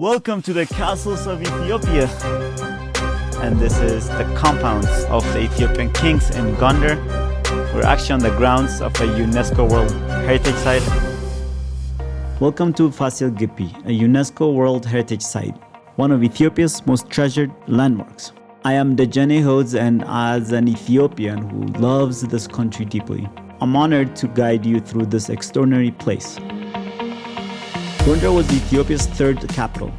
Welcome to the castles of Ethiopia. And this is the compounds of the Ethiopian kings in Gondar. We're actually on the grounds of a UNESCO World Heritage Site. Welcome to Fasil Ghebi, a UNESCO World Heritage Site, one of Ethiopia's most treasured landmarks. I am Dejane Hodes, and as an Ethiopian who loves this country deeply, I'm honored to guide you through this extraordinary place. Gondar was Ethiopia's third capital,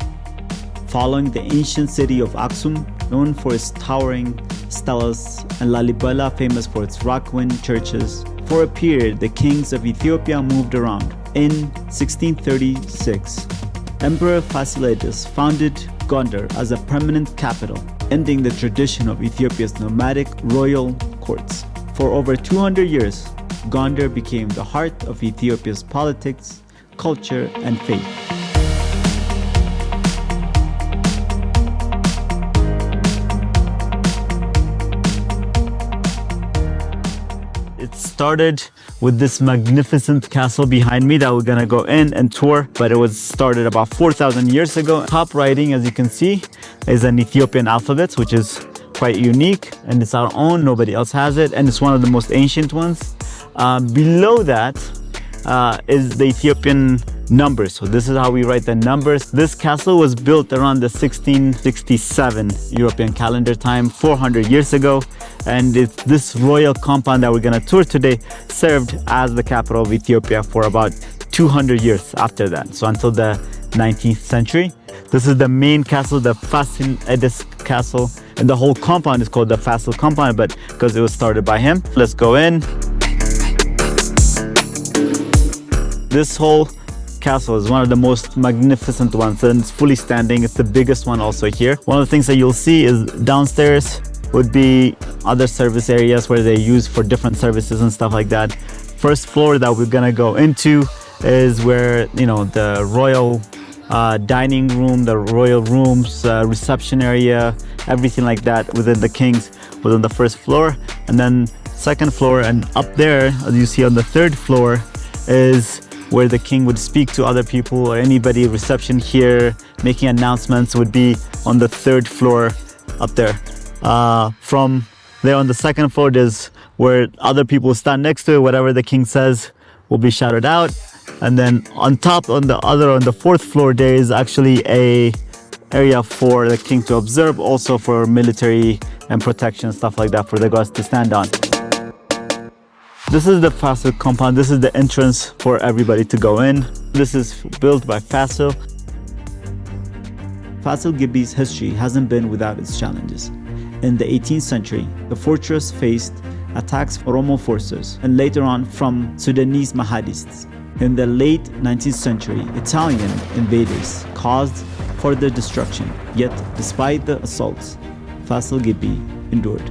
following the ancient city of Aksum, known for its towering stelas, and Lalibela, famous for its rock-hewn churches. For a period, the kings of Ethiopia moved around. In 1636, Emperor Fasilides founded Gondar as a permanent capital, ending the tradition of Ethiopia's nomadic royal courts. For over 200 years, Gondar became the heart of Ethiopia's politics, culture, and faith. It started with this magnificent castle behind me that we're gonna go in and tour, but it was started about 4,000 years ago. Top writing, as you can see, is an Ethiopian alphabet, which is quite unique, and it's our own, nobody else has it, and it's one of the most ancient ones. Below that is the Ethiopian numbers. So this is how we write the numbers. This castle was built around the 1667 European calendar time, 400 years ago. And it's this royal compound that we're gonna tour today served as the capital of Ethiopia for about 200 years after that. So until the 19th century. This is the main castle, the Fasilides castle. And the whole compound is called the Fasil compound, but because it was started by him. Let's go in. This whole castle is one of the most magnificent ones, and it's fully standing. It's the biggest one also here. One of the things that you'll see is downstairs would be other service areas where they use for different services and stuff like that. First floor that we're gonna go into is where, you know, the royal dining room, the royal rooms, reception area, everything like that within the kings was on the first floor. And then second floor, and up there, as you see on the third floor, is where the king would speak to other people or anybody. Reception here, making announcements would be on the third floor up there. From there on the second floor is where other people stand next to it. Whatever the king says will be shouted out. And then on top, on the fourth floor, there is actually a area for the king to observe, also for military and protection, stuff like that, for the guards to stand on. This is the Fasil compound. This is the entrance for everybody to go in. This is built by Fasil. Fasil Ghebi's history hasn't been without its challenges. In the 18th century, the fortress faced attacks from Oromo forces and later on from Sudanese Mahdists. In the late 19th century, Italian invaders caused further destruction. Yet, despite the assaults, Fasil Ghebi endured.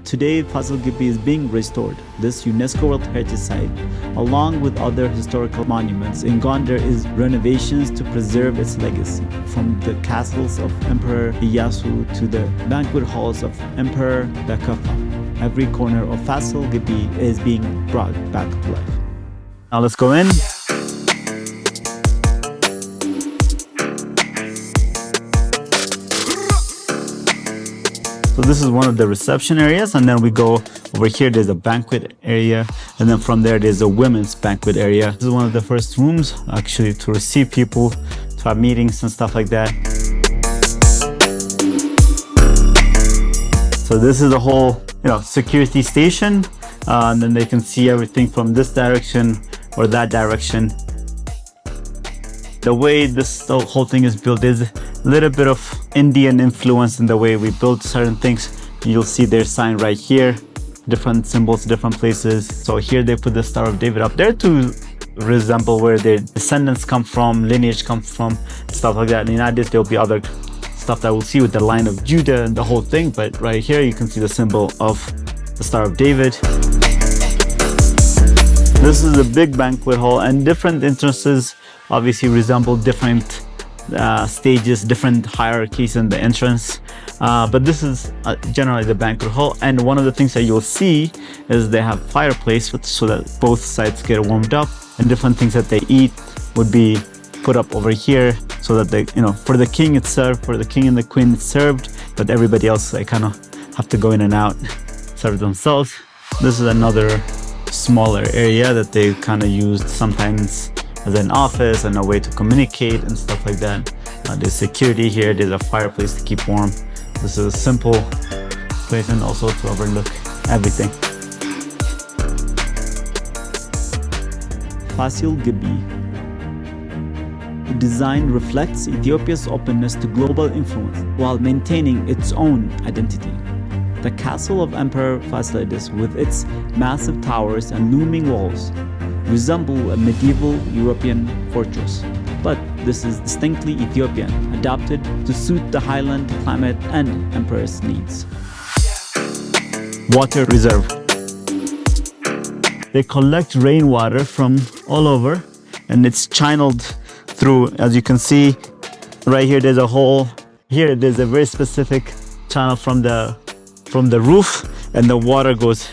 Today, Fasil Ghebi is being restored. This UNESCO World Heritage Site, along with other historical monuments in Gondar, is renovations to preserve its legacy. From the castles of Emperor Iyasu to the banquet halls of Emperor Bakafa, every corner of Fasil Ghebi is being brought back to life. Now let's go in. So this is one of the reception areas, and then we go over here, there's a banquet area, and then from there there's a women's banquet area. This is one of the first rooms actually to receive people, to have meetings and stuff like that. So this is the whole, security station, and then they can see everything from this direction or that direction. The way this whole thing is built is a little bit of Indian influence in the way we build certain things. You'll see their sign right here, different symbols, different places. So here they put the Star of David up there to resemble where their descendants come from, lineage comes from, stuff like that. In the United States, there'll be other stuff that we'll see with the line of Judah and the whole thing, but right here you can see the symbol of the Star of David. This is a big banquet hall, and different entrances obviously resemble different stages, different hierarchies in the entrance, but this is generally the banquet hall. And one of the things that you'll see is they have fireplace so that both sides get warmed up, and different things that they eat would be put up over here so that they, for the king it's served, for the king and the queen it's served, but everybody else they kind of have to go in and out, serve themselves. This is another smaller area that they kind of used sometimes as an office and a way to communicate and stuff like that. There's security here, there's a fireplace to keep warm. This is a simple place and also to overlook everything. Fasil Ghebi. The design reflects Ethiopia's openness to global influence while maintaining its own identity. The castle of Emperor Fasilides, with its massive towers and looming walls, resemble a medieval European fortress. But this is distinctly Ethiopian, adapted to suit the highland climate and emperor's needs. Water reserve. They collect rainwater from all over and it's channeled through, as you can see right here, there's a hole. Here there's a very specific channel from the roof, and the water goes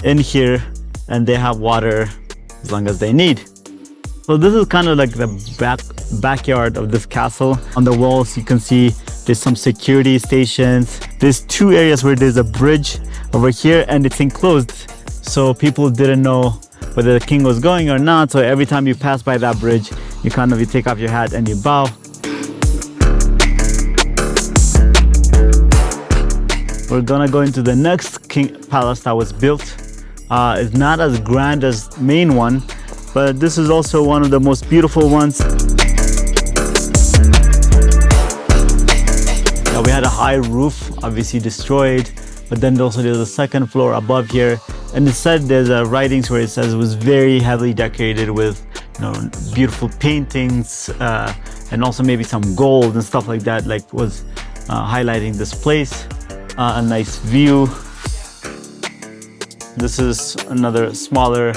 in here and they have water as long as they need. So this is kind of like the backyard of this castle. On the walls you can see there's some security stations. There's two areas where there's a bridge over here and it's enclosed, so people didn't know whether the king was going or not. So every time you pass by that bridge, you take off your hat and you bow. We're gonna go into the next king palace that was built. It's not as grand as the main one, but this is also one of the most beautiful ones. Yeah, we had a high roof, obviously destroyed, but then also there's a second floor above here, and it said there's writings where it says it was very heavily decorated with beautiful paintings and also maybe some gold and stuff like that, like was highlighting this place. A nice view. This is another smaller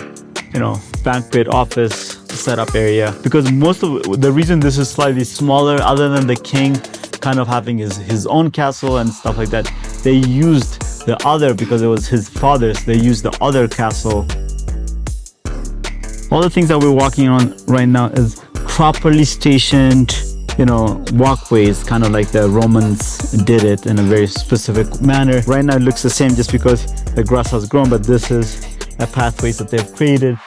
banquet office setup area, because most of the reason this is slightly smaller, other than the king kind of having his own castle and stuff like that, they used the other, because it was his father's, they used the other castle. All the things that we're walking on right now is properly stationed walkways, kind of like the Romans did it in a very specific manner. Right now it looks the same just because the grass has grown, but this is a pathways that they've created.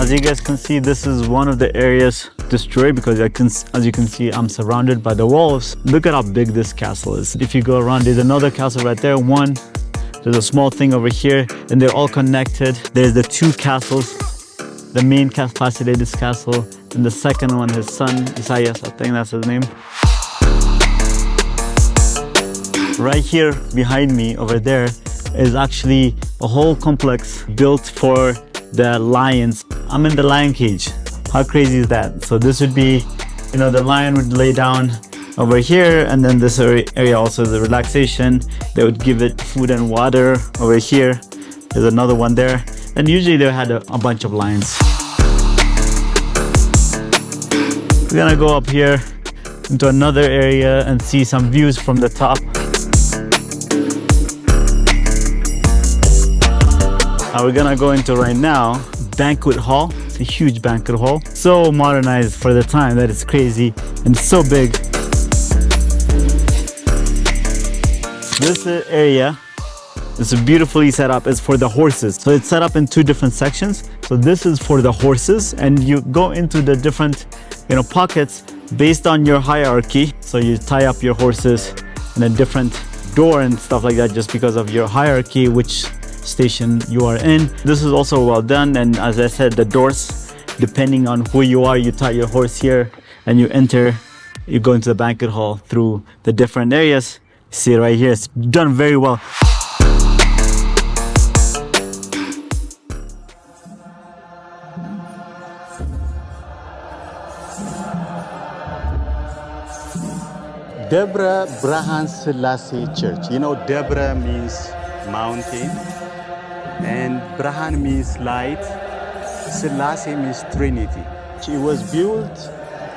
As you guys can see, this is one of the areas destroyed because as you can see, I'm surrounded by the walls. Look at how big this castle is. If you go around, there's another castle right there, there's a small thing over here, and they're all connected. There's the two castles, the main Fasilides castle, and the second one, his son, Isaias, I think that's his name. Right here behind me over there is actually a whole complex built for the lions. I'm in the lion cage. How crazy is that? So this would be, the lion would lay down over here, and then this area also is a relaxation. They would give it food and water over here. There's another one there. And usually they had a bunch of lions. We're gonna go up here into another area and see some views from the top. Now we're gonna go into right now Banquet Hall. It's a huge banquet hall, so modernized for the time that it's crazy and so big. This area is beautifully set up. It's for the horses, so it's set up in two different sections. So this is for the horses, and you go into the different pockets based on your hierarchy. So you tie up your horses in a different door and stuff like that, just because of your hierarchy, which station you are in. This is also well done, and as I said, the doors, depending on who you are, you tie your horse here and you go into the banquet hall through the different areas. See right here, it's done very well. Debre Birhan Selassie Church. Debre means mountain and Birhan means light. Selassie means Trinity. It was built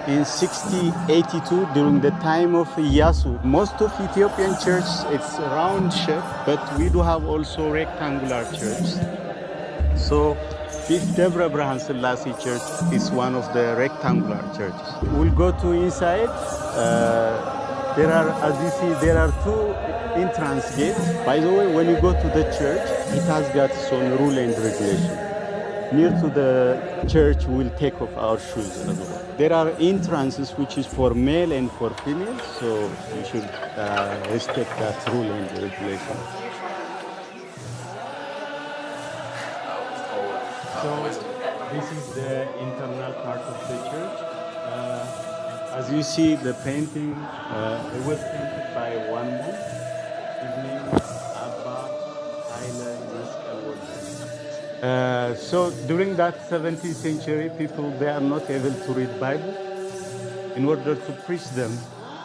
in 6082 during the time of Iyasu. Most of Ethiopian church, it's round shape, but we do have also rectangular church. So This Debre Birhan Selassie church is one of the rectangular churches. We'll go to inside. There are, as you see, there are two entrance gates. By the way, when you go to the church, it has got its own rule and regulation. Near to the church, we'll take off our shoes as well. There are entrances which is for male and for female, so you should respect that rule and regulation. So this is the internal part of the church. As you see, the painting it was painted by one monk. His name is Meskel. So during that 17th century, people they are not able to read Bible. In order to preach them,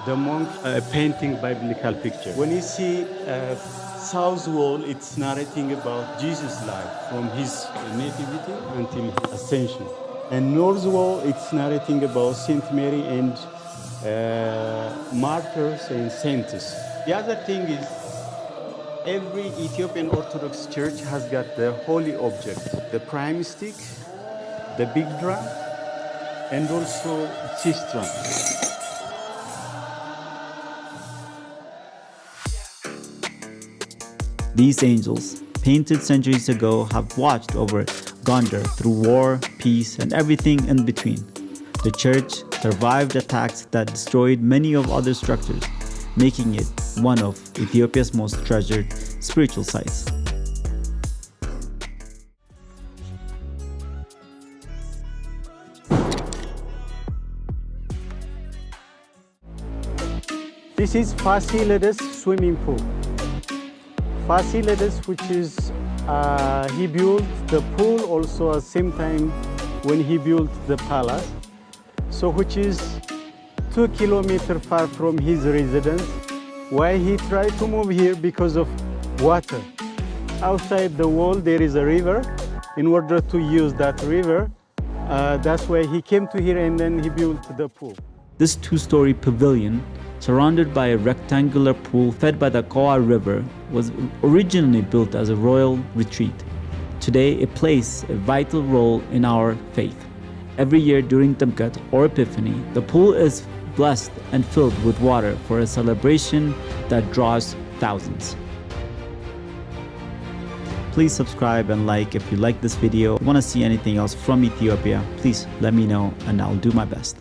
the monk painting biblical picture. When you see south wall, it's narrating about Jesus' life from his nativity until his ascension. And north wall, it's narrating about Saint Mary and martyrs and saints. The other thing is, every Ethiopian Orthodox church has got the holy object, the prime stick, the big drum, and also sistrum. These angels, painted centuries ago, have watched over Gondar through war, peace, and everything in between. The church survived attacks that destroyed many of other structures, making it one of Ethiopia's most treasured spiritual sites. This is Fasilides swimming pool. Fasilides, which is he built the pool also at the same time when he built the palace. So which is 2 kilometers far from his residence. Why he tried to move here? Because of water. Outside the wall there is a river. In order to use that river, that's why he came to here and then he built the pool. This two-story pavilion, surrounded by a rectangular pool fed by the Koa River, was originally built as a royal retreat. Today, it plays a vital role in our faith. Every year during Timkat or Epiphany, the pool is blessed and filled with water for a celebration that draws thousands. Please subscribe and like if you like this video. If you want to see anything else from Ethiopia, please let me know and I'll do my best.